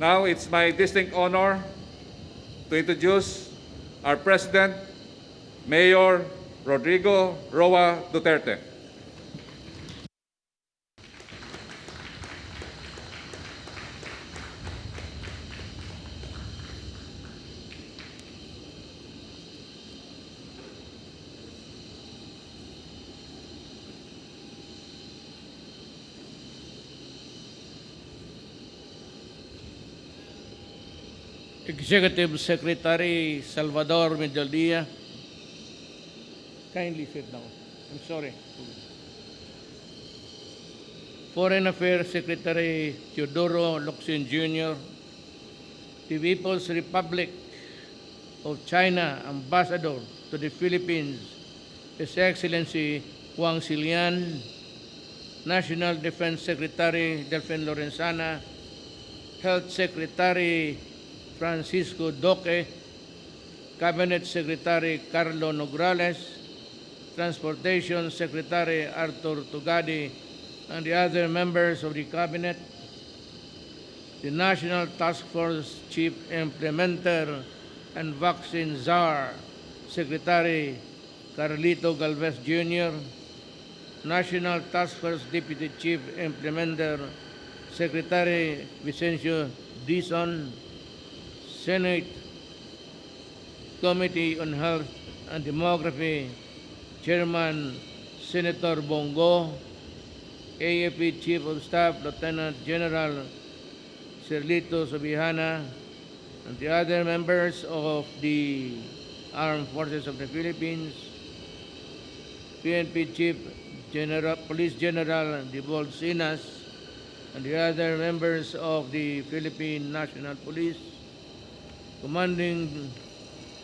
Now it's my distinct honor to introduce our President, Mayor Rodrigo Roa Duterte. Executive Secretary Salvador Medaldia. Kindly sit down. I'm sorry. Foreign Affairs Secretary Teodoro Locsin Jr., the People's Republic of China Ambassador to the Philippines, His Excellency Wang Xilian, National Defense Secretary Delfin Lorenzana, Health Secretary Francisco Duque, Cabinet Secretary Carlo Nograles, Transportation Secretary Arthur Tugadi, and the other members of the Cabinet, the National Task Force Chief Implementer and Vaccine Czar, Secretary Carlito Galvez Jr., National Task Force Deputy Chief Implementer, Secretary Vicencio Dizon, Senate Committee on Health and Demography, Chairman Senator Bongo, AFP Chief of Staff Lieutenant General Serlito Subihana, and the other members of the Armed Forces of the Philippines, PNP Chief General, Police General Dibol Sinas, and the other members of the Philippine National Police,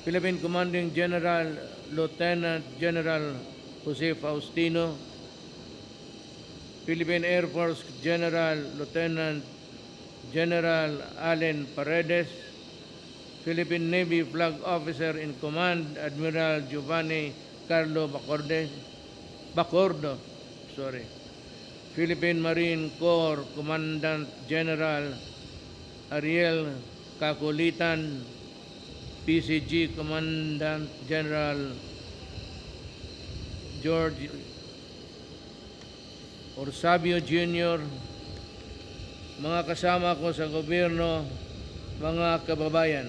Philippine Commanding General Lieutenant General Jose Faustino, Philippine Air Force General Lieutenant General Allen Paredes, Philippine Navy Flag Officer in Command Admiral Giovanni Carlo Bacordo, Philippine Marine Corps Commandant General Ariel Kakulitan, PCG Commandant General George Orsabio Jr., mga kasama ko sa gobyerno, mga kababayan.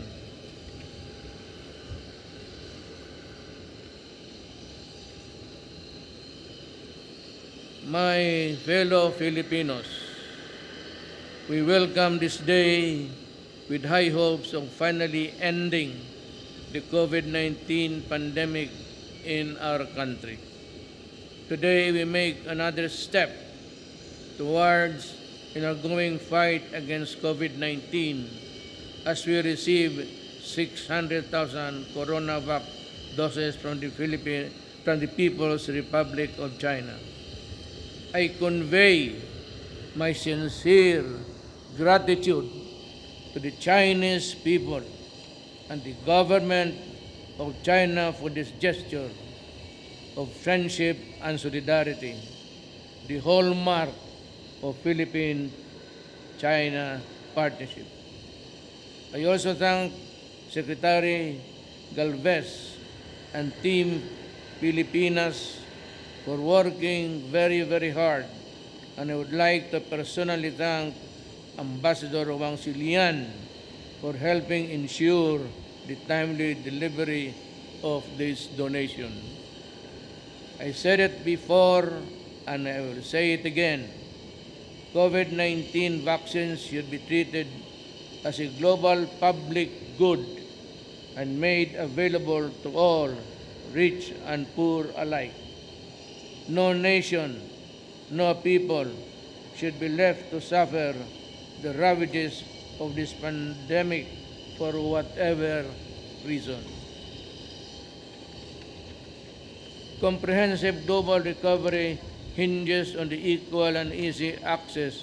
My fellow Filipinos, we welcome this day with high hopes of finally ending the COVID-19 pandemic in our country. Today, we make another step towards an ongoing fight against COVID-19 as we receive 600,000 CoronaVac doses from the People's Republic of China. I convey my sincere gratitude to the Chinese people and the government of China for this gesture of friendship and solidarity, the hallmark of Philippine-China partnership. I also thank Secretary Galvez and Team Pilipinas for working very, very hard, and I would like to personally thank Ambassador Wang Xilian for helping ensure the timely delivery of this donation. I said it before and I will say it again. COVID-19 vaccines should be treated as a global public good and made available to all, rich and poor alike. No nation, no people should be left to suffer the ravages of this pandemic for whatever reason. Comprehensive global recovery hinges on the equal and easy access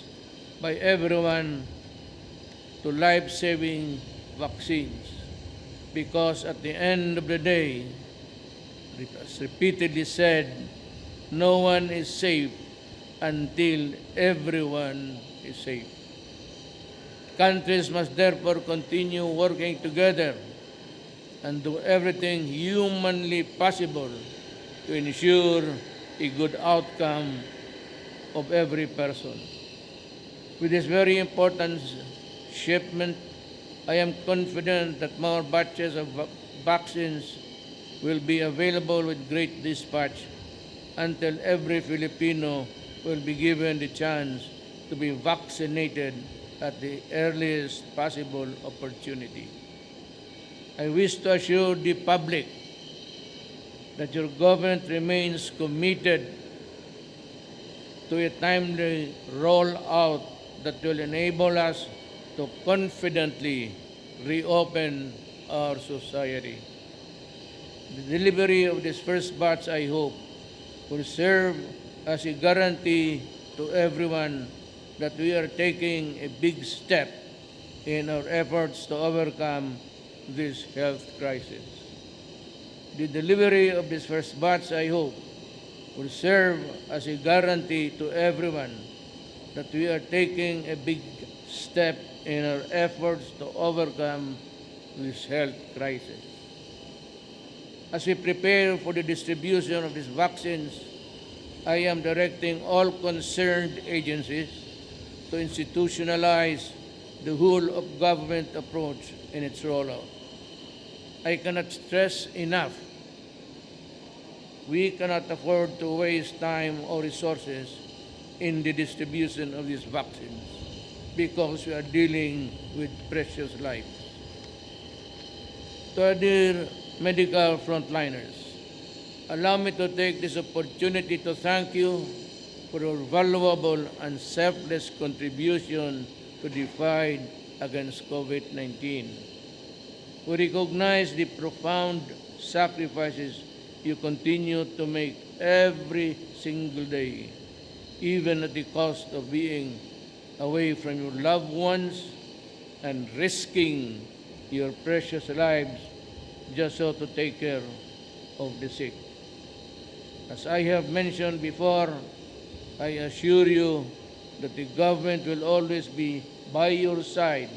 by everyone to life-saving vaccines, because at the end of the day, as repeatedly said, no one is safe until everyone is safe. Countries must therefore continue working together and do everything humanly possible to ensure a good outcome of every person. With this very important shipment, I am confident that more batches of vaccines will be available with great dispatch until every Filipino will be given the chance to be vaccinated at the earliest possible opportunity. I wish to assure the public that your government remains committed to a timely rollout that will enable us to confidently reopen our society. The delivery of this first batch, I hope, will serve as a guarantee to everyone that we are taking a big step in our efforts to overcome this health crisis. The delivery of this first batch, I hope, will serve as a guarantee to everyone that we are taking a big step in our efforts to overcome this health crisis. As we prepare for the distribution of these vaccines, I am directing all concerned agencies to institutionalize the whole of government approach in its rollout. I cannot stress enough, we cannot afford to waste time or resources in the distribution of these vaccines because we are dealing with precious lives. To our dear medical frontliners, allow me to take this opportunity to thank you for your valuable and selfless contribution to the fight against COVID-19. We recognize the profound sacrifices you continue to make every single day, even at the cost of being away from your loved ones and risking your precious lives just so to take care of the sick. As I have mentioned before, I assure you that the government will always be by your side,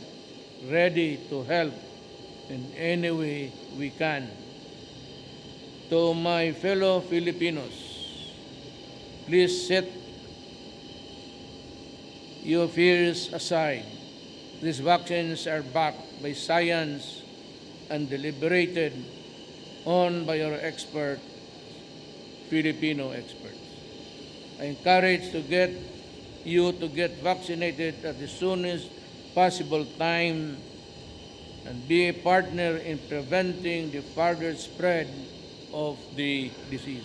ready to help in any way we can. To my fellow Filipinos, please set your fears aside. These vaccines are backed by science and deliberated on by our expert, Filipino experts. I encourage you to get vaccinated at the soonest possible time and be a partner in preventing the further spread of the disease.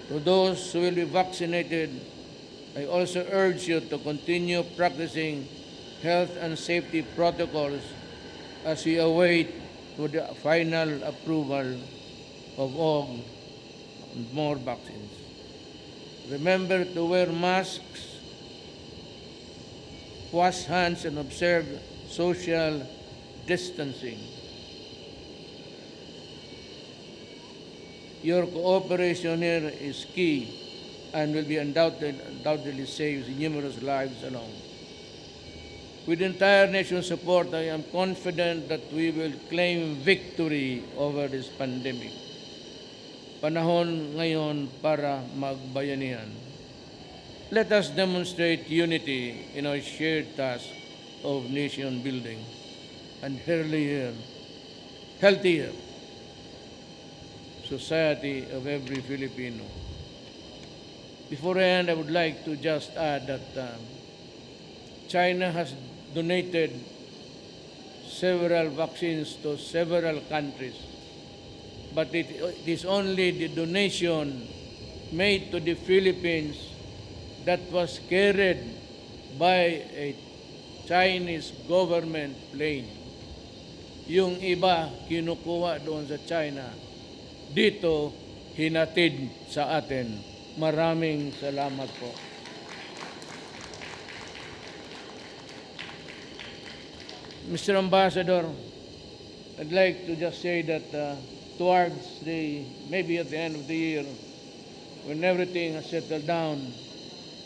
To those who will be vaccinated, I also urge you to continue practicing health and safety protocols as we await for the final approval of all and more vaccines. Remember to wear masks, wash hands, and observe social distancing. Your cooperation here is key and will be undoubtedly saves numerous lives along. With entire nation's support, I am confident that we will claim victory over this pandemic. Panahon ngayon para magbayanihan. Let us demonstrate unity in our shared task of nation building and healthier society of every Filipino. Before I end, I would like to just add that China has donated several vaccines to several countries, but it is only the donation made to the Philippines that was carried by a Chinese government plane. Yung iba kinukuha doon sa China, dito hinatid sa atin. Maraming salamat po. Mr. Ambassador, I'd like to just say that towards maybe at the end of the year, when everything has settled down,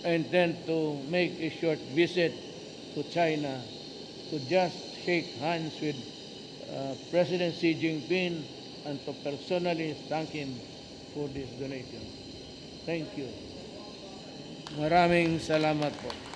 I intend to make a short visit to China to just shake hands with President Xi Jinping and to personally thank him for this donation. Thank you. Maraming salamat po.